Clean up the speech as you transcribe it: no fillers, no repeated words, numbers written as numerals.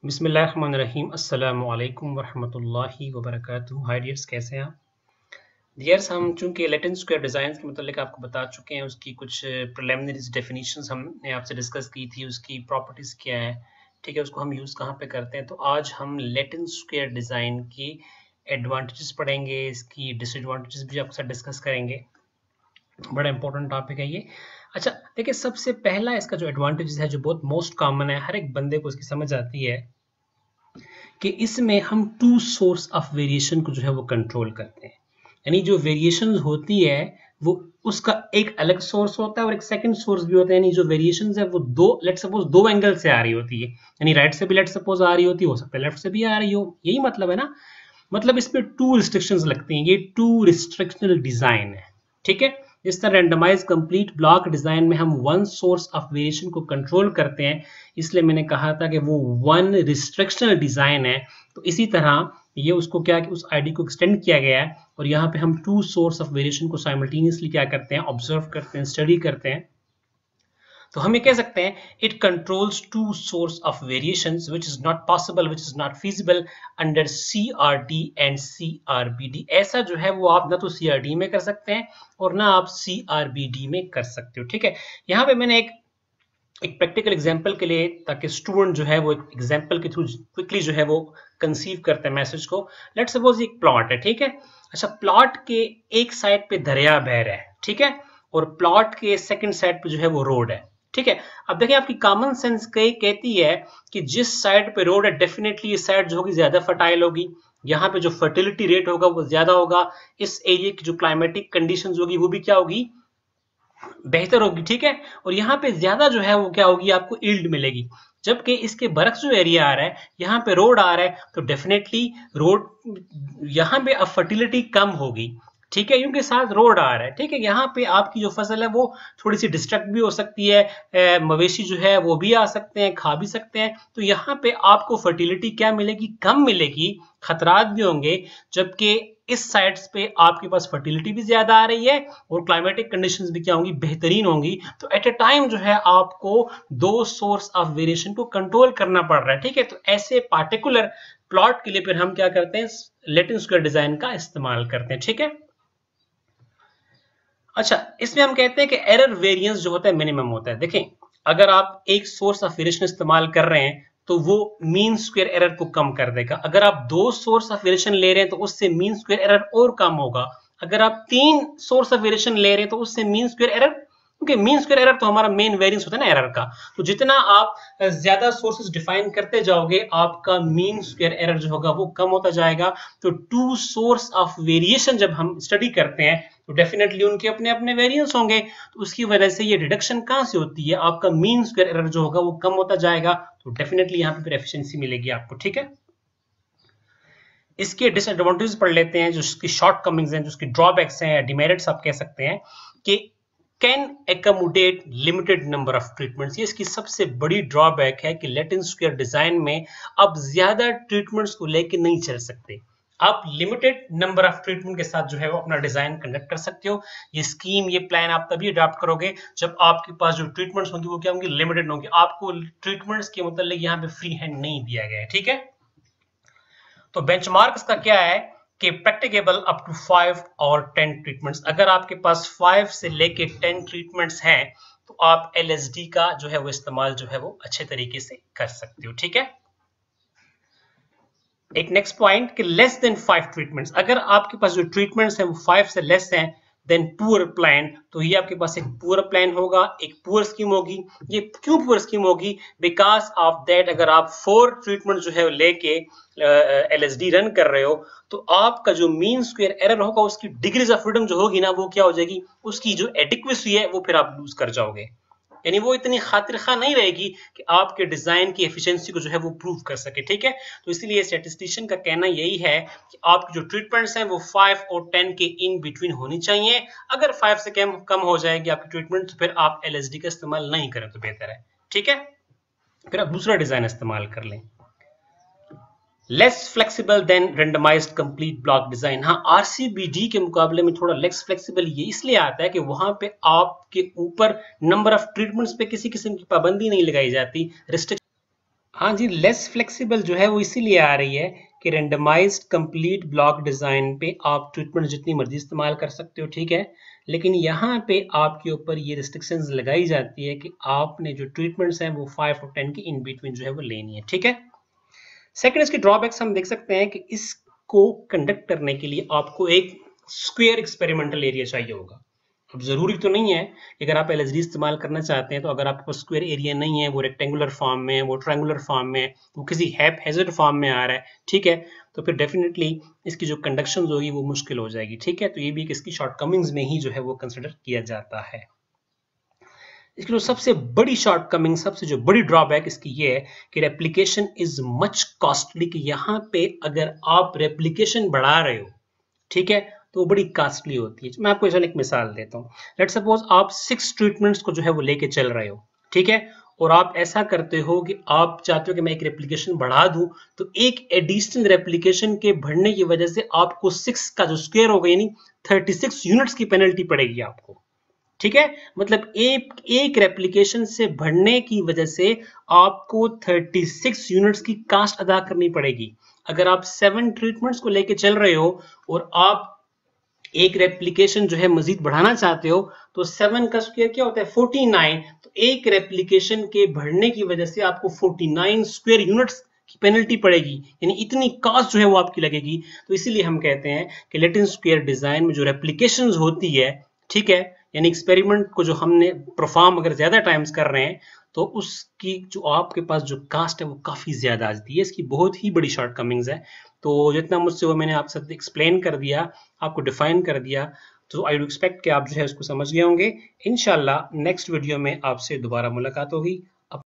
बिस्मिल्लाहिर्रहमानिर्रहीम। अस्सलामु अलैकुम वरहमतुल्लाहि वबरकातुहू। हाय डियर्स, कैसे हैं आप? डियर्स, हम चूंकि लैटिन स्क्वायर डिज़ाइन के मतलब आपको बता चुके हैं, उसकी कुछ प्रिलिमिनरीज डेफिनेशंस हमने आपसे डिस्कस की थी, उसकी प्रॉपर्टीज़ क्या है, ठीक है, उसको हम यूज़ कहाँ पे करते हैं। तो आज हम लैटिन स्क्वायर डिज़ाइन की एडवांटेजेस पढ़ेंगे, इसकी डिसएडवांटेजेस भी आपके साथ डिस्कस करेंगे। बड़ा इंपॉर्टेंट टॉपिक है ये। अच्छा देखिए, सबसे पहला इसका जो एडवांटेज है, जो बहुत मोस्ट कॉमन है, हर एक बंदे को इसकी समझ आती है कि इसमें हम टू सोर्स ऑफ वेरिएशन को जो है वो कंट्रोल करते हैं। यानी जो वेरिएशन होती है वो उसका एक अलग सोर्स होता है और एक सेकंड सोर्स भी होता है। यानी जो वेरिएशन है वो लेट सपोज दो एंगल से आ रही होती है, यानी राइट से भी लेट सपोज आ रही होती है, हो सकता है लेफ्ट से भी आ रही हो। यही मतलब है ना, मतलब इसमें टू रिस्ट्रिक्शंस लगती हैं। ये टू रिस्ट्रिक्शनल डिजाइन है, ठीक है। जिस तरह रेंडमाइज कंप्लीट ब्लॉक डिजाइन में हम वन सोर्स ऑफ वेरिएशन को कंट्रोल करते हैं, इसलिए मैंने कहा था कि वो वन रिस्ट्रिक्शनल डिजाइन है। तो इसी तरह ये उसको क्या कि उस आईडी को एक्सटेंड किया गया है और यहाँ पे हम टू सोर्स ऑफ वेरिएशन को साइमल्टेनियसली क्या करते हैं, ऑब्जर्व करते हैं, स्टडी करते हैं। तो हम ये कह सकते हैं it controls two source of variations which is not possible, which is not feasible under CRD and CRBD. ऐसा जो है वो आप ना तो सीआरडी में कर सकते हैं और ना आप सीआरबीडी में कर सकते हो, ठीक है। यहाँ पे मैंने एक प्रैक्टिकल एग्जांपल के लिए, ताकि स्टूडेंट जो है वो एक एग्जांपल के थ्रू क्विकली जो है वो कंसीव करते हैं मैसेज को। लेट्स सपोज एक प्लॉट है, ठीक है। अच्छा, प्लॉट के एक साइड पे दरिया बह रहा है, ठीक है, और प्लॉट के सेकंड साइड पे जो है वो रोड है, ठीक है। अब देखिए, आपकी कॉमन सेंस कहती है कि जिस साइड पे रोड है डेफिनेटली ये साइड जो होगी ज्यादा फर्टाइल होगी, यहाँ पे जो फर्टिलिटी रेट होगा वो ज्यादा होगा, इस एरिया की जो क्लाइमेटिक कंडीशंस होगी वो भी क्या होगी, बेहतर होगी, ठीक है। और यहाँ पे ज्यादा जो है वो क्या होगी, आपको यील्ड मिलेगी। जबकि इसके बरक्स जो एरिया आ रहा है, यहाँ पे रोड आ रहा है, तो डेफिनेटली रोड यहाँ पे अब फर्टिलिटी कम होगी, ठीक है, क्योंकि साथ रोड आ रहा है, ठीक है। यहाँ पे आपकी जो फसल है वो थोड़ी सी डिस्ट्रक्ट भी हो सकती है, मवेशी जो है वो भी आ सकते हैं, खा भी सकते हैं। तो यहाँ पे आपको फर्टिलिटी क्या मिलेगी, कम मिलेगी, खतरात भी होंगे। जबकि इस साइड्स पे आपके पास फर्टिलिटी भी ज्यादा आ रही है और क्लाइमेटिक कंडीशंस भी क्या होंगी, बेहतरीन होंगी। तो एट ए टाइम जो है आपको दो सोर्स ऑफ वेरिएशन को कंट्रोल करना पड़ रहा है, ठीक है। तो ऐसे पार्टिकुलर प्लॉट के लिए फिर हम क्या करते हैं, लैटिन स्क्वायर डिजाइन का इस्तेमाल करते हैं, ठीक है। अच्छा, इसमें हम कहते हैं कि एरर वेरिएंस जो होता है मिनिमम होता है। देखें, अगर आप एक सोर्स ऑफ वेरिएशन इस्तेमाल कर रहे हैं तो वो मीन स्क्वायर एरर को कम कर देगा। अगर आप दो सोर्स ऑफ वेरिएशन ले रहे हैं तो उससे मीन स्क्वायर एरर और कम होगा। अगर आप तीन सोर्स ऑफ वेरिएशन ले रहे हैं तो उससे मीन स्क्वायर एरर, क्योंकि मीन स्क्वायर एरर तो हमारा मेन वेरिएंस होता है ना एरर का, तो जितना आप ज्यादा सोर्सेस डिफाइन करते जाओगे आपका मीन स्क्वायर एरर जो होगा वो कम होता जाएगा। तो टू सोर्स ऑफ वेरिएशन जब हम स्टडी करते हैं तो डेफिनेटली उनके अपने अपने वेरिएंस होंगे, तो उसकी वजह से ये डिडक्शन कहां से होती है, आपका मीन स्क्वायर एरर जो होगा वो कम होता जाएगा। तो डेफिनेटली यहाँ पे फिर एफिशिएंसी मिलेगी आपको, ठीक है। इसके डिसएडवांटेजेस पढ़ लेते हैं, जो इसकी शॉर्टकमिंग्स हैं, जो इसकी ड्रॉबैक्स हैं, डिमेरिट्स आप कह सकते हैं, कि can accommodate limited number of treatments. ये इसकी सबसे बड़ी ड्रॉबैक है कि लैटिन स्क्वायर डिजाइन में आप ज्यादा ट्रीटमेंट्स को लेके नहीं चल सकते। आप लिमिटेड नंबर ऑफ ट्रीटमेंट के साथ जो है वो अपना डिजाइन कंडक्ट कर सकते हो। ये स्कीम, ये प्लान आप तभी अडॉप्ट करोगे जब आपके पास जो ट्रीटमेंट्स होंगी वो क्या होंगी, लिमिटेड होंगी। आपको ट्रीटमेंट्स के मतलब यहाँ पे फ्री हैंड नहीं दिया गया है, ठीक है। तो बेंचमार्क इसका क्या है कि प्रैक्टिकेबल अप टू 5 और 10 ट्रीटमेंट्स। अगर आपके पास 5 से लेके 10 ट्रीटमेंट्स हैं तो आप एलएसडी का जो है वो इस्तेमाल जो है वो अच्छे तरीके से कर सकते हो, ठीक है। एक नेक्स्ट पॉइंट कि लेस देन 5 ट्रीटमेंट्स, अगर आपके पास जो ट्रीटमेंट्स हैं वो 5 से लेस हैं, देन पुअर प्लान। तो ये आपके पास एक पुअर प्लान होगा, एक पुअर स्कीम होगी। ये क्यों पुअर स्कीम होगी, बिकॉज ऑफ दैट अगर आप 4 ट्रीटमेंट जो है लेके एलएसडी रन कर रहे हो तो आपका जो मीन स्क्वायर एरर होगा, उसकी डिग्रीज ऑफ फ्रीडम जो होगी ना, वो क्या हो जाएगी, उसकी जो एडिक्वेसी है वो फिर आप लूज कर जाओगे। यानी वो इतनी खातिर खा नहीं रहेगी कि आपके डिजाइन की एफिशिएंसी को जो है वो प्रूव कर सके, ठीक है। तो इसलिए स्टैटिस्टिशियन का कहना यही है कि आपकी जो ट्रीटमेंट्स हैं वो 5 और 10 के इन बिटवीन होनी चाहिए। अगर 5 से कम हो जाएगी आपकी ट्रीटमेंट तो फिर आप एलएसडी का इस्तेमाल नहीं करें तो बेहतर है, ठीक है। फिर आप दूसरा डिजाइन इस्तेमाल कर लें, less flexible then randomized complete block design. हाँ, आरसीबीडी के मुकाबले में थोड़ा लेस फ्लेक्सिबल ये इसलिए आता है कि वहां पे आपके ऊपर नंबर ऑफ ट्रीटमेंट्स पे किसी किस्म की पाबंदी नहीं लगाई जाती, रिस्ट्रिक्शन। हाँ जी, लेस फ्लेक्सिबल जो है वो इसीलिए आ रही है कि रेंडमाइज्ड कंप्लीट ब्लॉक डिजाइन पे आप ट्रीटमेंट जितनी मर्जी इस्तेमाल कर सकते हो, ठीक है, लेकिन यहाँ पे आपके ऊपर ये रिस्ट्रिक्शंस लगाई जाती है कि आपने जो ट्रीटमेंट्स हैं वो 5 और 10 की इन बिटवीन जो है वो लेनी है, ठीक है। सेकंड, इसके ड्रॉबैक्स हम देख सकते हैं कि इसको कंडक्ट करने के लिए आपको एक स्क्वायर एक्सपेरिमेंटल एरिया चाहिए होगा। अब जरूरी तो नहीं है कि अगर आप एलएसडी इस्तेमाल करना चाहते हैं तो अगर आपके पास स्क्वायर एरिया नहीं है, वो रेक्टेंगुलर फॉर्म में है, वो ट्रायंगुलर फॉर्म में है, वो किसी हैप्पैज़ार्ड फॉर्म में आ रहा है, ठीक है, तो फिर डेफिनेटली इसकी जो कंडक्शन होगी वो मुश्किल हो जाएगी, ठीक है। तो ये भी एक इसकी शॉर्टकमिंग्स में ही जो है वो कंसिडर किया जाता है। इसकी जो सबसे बड़ी शॉर्टकमिंग, सबसे जो बड़ी ड्रॉबैक इसकी ये है कि रेप्लिकेशन इज मच कॉस्टली, कि यहाँ पे अगर आप रेप्लिकेशन बढ़ा रहे हो, ठीक है, तो वो बड़ी कॉस्टली होती है। मैं आपको इसमें एक मिसाल देता हूँ। लेट्स सपोज आप 6 ट्रीटमेंट्स को जो है वो लेके चल रहे हो, ठीक है, और आप ऐसा करते हो कि आप चाहते हो कि मैं एक रेप्लिकेशन बढ़ा दूं, तो एक एडिशनल रेप्लिकेशन के बढ़ने की वजह से आपको 6 का जो स्क्वायर होगा यानी 36 यूनिट्स की पेनल्टी पड़ेगी आपको, ठीक है। मतलब एक रेप्लिकेशन से बढ़ने की वजह से आपको 36 यूनिट्स की कास्ट अदा करनी पड़ेगी। अगर आप 7 ट्रीटमेंट्स को लेके चल रहे हो और आप एक रेप्लिकेशन जो है मजीद बढ़ाना चाहते हो, तो 7 का स्क्वायर क्या होता है 49, तो एक रेप्लिकेशन के बढ़ने की वजह से आपको 49 स्क्वायर यूनिट्स की पेनल्टी पड़ेगी, यानी इतनी कॉस्ट जो है वो आपकी लगेगी। तो इसीलिए हम कहते हैं कि लेटिस स्क्वायर डिजाइन में जो रेप्लिकेशंस होती है, ठीक है, यानी एक्सपेरिमेंट को जो हमने परफॉर्म अगर ज्यादा टाइम्स कर रहे हैं तो उसकी जो आपके पास जो कास्ट है वो काफी ज्यादा आती है। इसकी बहुत ही बड़ी शॉर्टकमिंग्स है। तो जितना मुझसे वो मैंने आपसे एक्सप्लेन कर दिया, आपको डिफाइन कर दिया, तो आई डू एक्सपेक्ट कि आप जो है उसको समझ गए होंगे। इंशाल्लाह नेक्स्ट वीडियो में आपसे दोबारा मुलाकात होगी।